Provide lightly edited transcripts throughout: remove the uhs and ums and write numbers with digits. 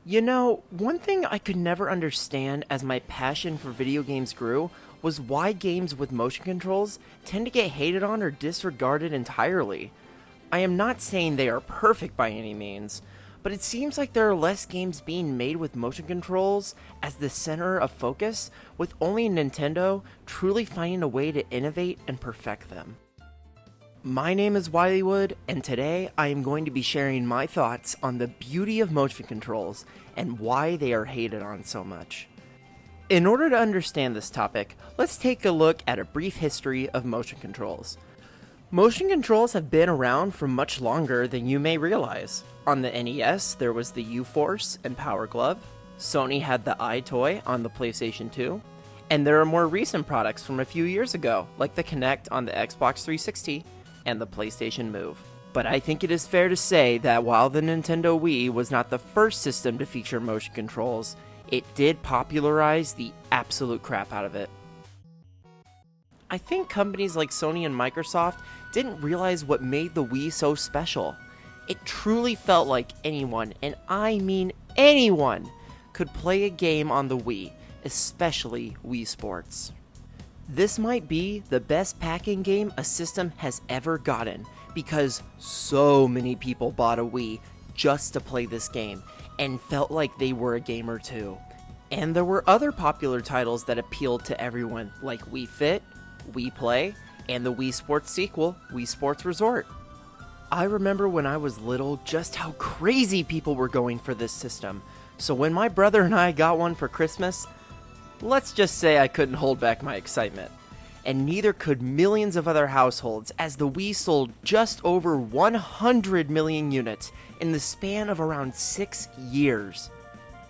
You know, one thing I could never understand as my passion for video games grew was why games with motion controls tend to get hated on or disregarded entirely. I am not saying they are perfect by any means, but it seems like there are less games being made with motion controls as the center of focus, with only Nintendo truly finding a way to innovate and perfect them. My name is WileyWood, and today I am going to be sharing my thoughts on the beauty of motion controls and why they are hated on so much. In order to understand this topic, let's take a look at a brief history of motion controls. Motion controls have been around for much longer than you may realize. On the NES, there was the U-Force and Power Glove. Sony had the iToy on the PlayStation 2. And there are more recent products from a few years ago, like the Kinect on the Xbox 360 and the PlayStation Move. But I think it is fair to say that while the Nintendo Wii was not the first system to feature motion controls, it did popularize the absolute crap out of it. I think companies like Sony and Microsoft didn't realize what made the Wii so special. It truly felt like anyone, and I mean anyone, could play a game on the Wii, especially Wii Sports. This might be the best packing game a system has ever gotten, because so many people bought a Wii just to play this game, and felt like they were a gamer too. And there were other popular titles that appealed to everyone, like Wii Fit, Wii Play, and the Wii Sports sequel, Wii Sports Resort. I remember when I was little just how crazy people were going for this system, so when my brother and I got one for Christmas, let's just say I couldn't hold back my excitement. And neither could millions of other households, as the Wii sold just over 100 million units in the span of around 6 years.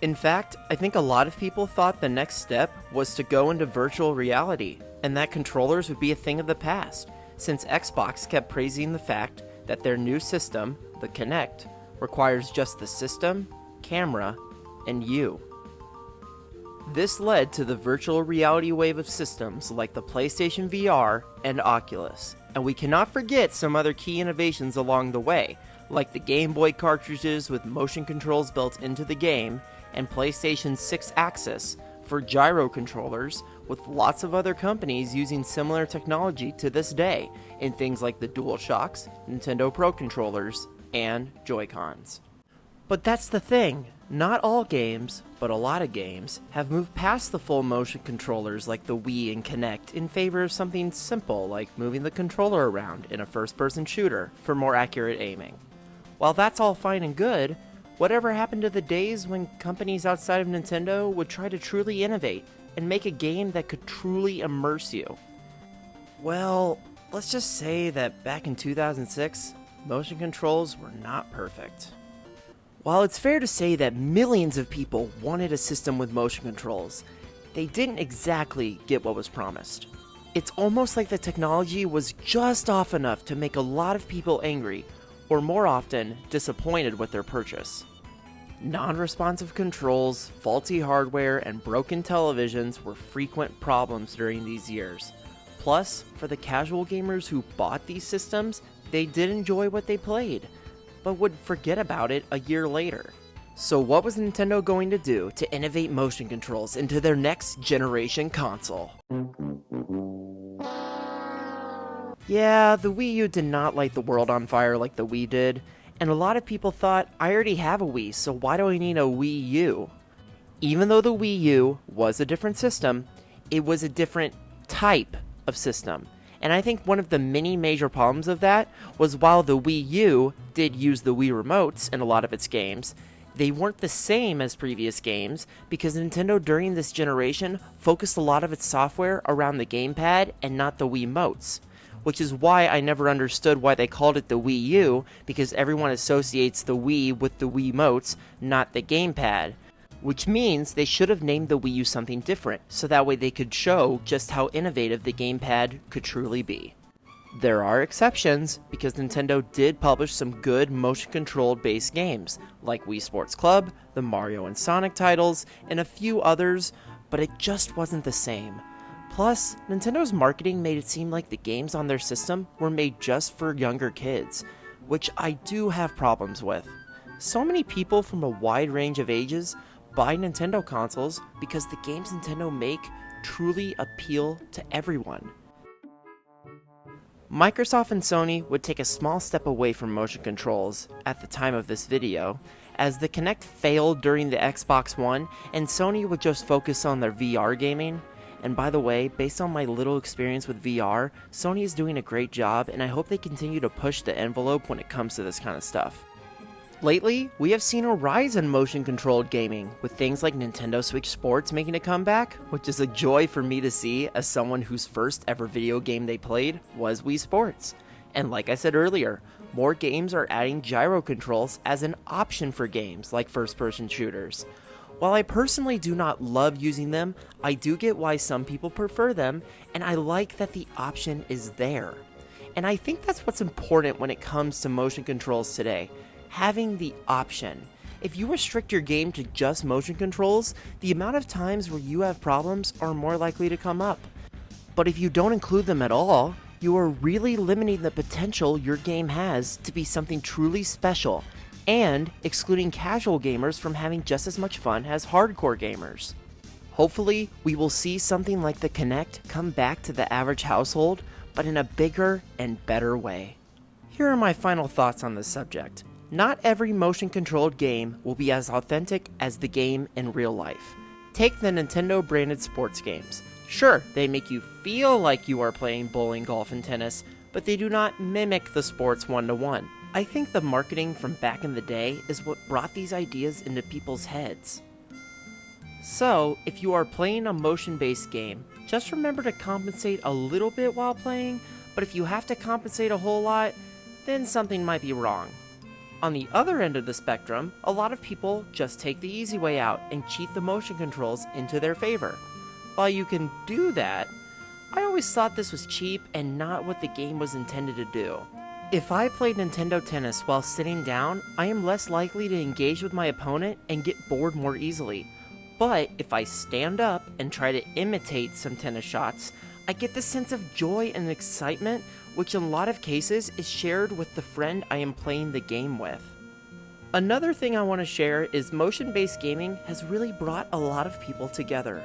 In fact, I think a lot of people thought the next step was to go into virtual reality, and that controllers would be a thing of the past, since Xbox kept praising the fact that their new system, the Kinect, requires just the system, camera, and you. This led to the virtual reality wave of systems like the PlayStation VR and Oculus, and we cannot forget some other key innovations along the way, like the Game Boy cartridges with motion controls built into the game, and PlayStation 6-axis for gyro controllers, with lots of other companies using similar technology to this day in things like the DualShocks, Nintendo Pro controllers, and Joy-Cons. But that's the thing, not all games, but a lot of games, have moved past the full motion controllers like the Wii and Kinect in favor of something simple like moving the controller around in a first-person shooter for more accurate aiming. While that's all fine and good, whatever happened to the days when companies outside of Nintendo would try to truly innovate and make a game that could truly immerse you? Well, let's just say that back in 2006, motion controls were not perfect. While it's fair to say that millions of people wanted a system with motion controls, they didn't exactly get what was promised. It's almost like the technology was just off enough to make a lot of people angry, or more often, disappointed with their purchase. Non-responsive controls, faulty hardware, and broken televisions were frequent problems during these years. Plus, for the casual gamers who bought these systems, they did enjoy what they played, but would forget about it a year later. So what was Nintendo going to do to innovate motion controls into their next generation console? Yeah, the Wii U did not light the world on fire like the Wii did, and a lot of people thought, I already have a Wii, so why do I need a Wii U? Even though the Wii U was a different system, it was a different type of system. And I think one of the many major problems of that was while the Wii U did use the Wii remotes in a lot of its games, they weren't the same as previous games because Nintendo during this generation focused a lot of its software around the gamepad and not the Wiimotes. Which is why I never understood why they called it the Wii U, because everyone associates the Wii with the Wiimotes, not the gamepad. Which means they should have named the Wii U something different, so that way they could show just how innovative the gamepad could truly be. There are exceptions, because Nintendo did publish some good motion-controlled based games, like Wii Sports Club, the Mario and Sonic titles, and a few others, but it just wasn't the same. Plus, Nintendo's marketing made it seem like the games on their system were made just for younger kids, which I do have problems with. So many people from a wide range of ages buy Nintendo consoles because the games Nintendo make truly appeal to everyone. Microsoft and Sony would take a small step away from motion controls at the time of this video, as the Kinect failed during the Xbox One and Sony would just focus on their VR gaming. And by the way, based on my little experience with VR, Sony is doing a great job and I hope they continue to push the envelope when it comes to this kind of stuff. Lately, we have seen a rise in motion-controlled gaming, with things like Nintendo Switch Sports making a comeback, which is a joy for me to see as someone whose first ever video game they played was Wii Sports. And like I said earlier, more games are adding gyro controls as an option for games like first-person shooters. While I personally do not love using them, I do get why some people prefer them, and I like that the option is there. And I think that's what's important when it comes to motion controls today. Having the option. If you restrict your game to just motion controls, the amount of times where you have problems are more likely to come up. But if you don't include them at all, you are really limiting the potential your game has to be something truly special, and excluding casual gamers from having just as much fun as hardcore gamers. Hopefully, we will see something like the Kinect come back to the average household, but in a bigger and better way. Here are my final thoughts on this subject. Not every motion-controlled game will be as authentic as the game in real life. Take the Nintendo-branded sports games. Sure, they make you feel like you are playing bowling, golf, and tennis, but they do not mimic the sports one-to-one. I think the marketing from back in the day is what brought these ideas into people's heads. So, if you are playing a motion-based game, just remember to compensate a little bit while playing, but if you have to compensate a whole lot, then something might be wrong. On the other end of the spectrum, a lot of people just take the easy way out and cheat the motion controls into their favor. While you can do that, I always thought this was cheap and not what the game was intended to do. If I played Nintendo Tennis while sitting down, I am less likely to engage with my opponent and get bored more easily. But if I stand up and try to imitate some tennis shots, I get this sense of joy and excitement, which in a lot of cases is shared with the friend I am playing the game with. Another thing I want to share is motion-based gaming has really brought a lot of people together.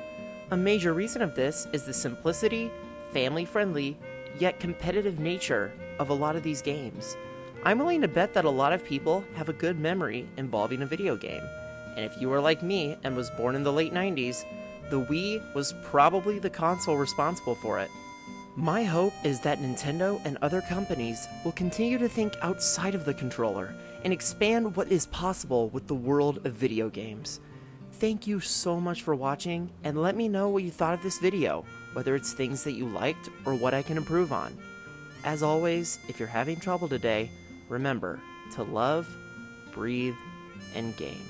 A major reason of this is the simplicity, family-friendly, yet competitive nature of a lot of these games. I'm willing to bet that a lot of people have a good memory involving a video game. And if you are like me and was born in the late 90s, the Wii was probably the console responsible for it. My hope is that Nintendo and other companies will continue to think outside of the controller and expand what is possible with the world of video games. Thank you so much for watching, and let me know what you thought of this video, whether it's things that you liked or what I can improve on. As always, if you're having trouble today, remember to love, breathe, and game.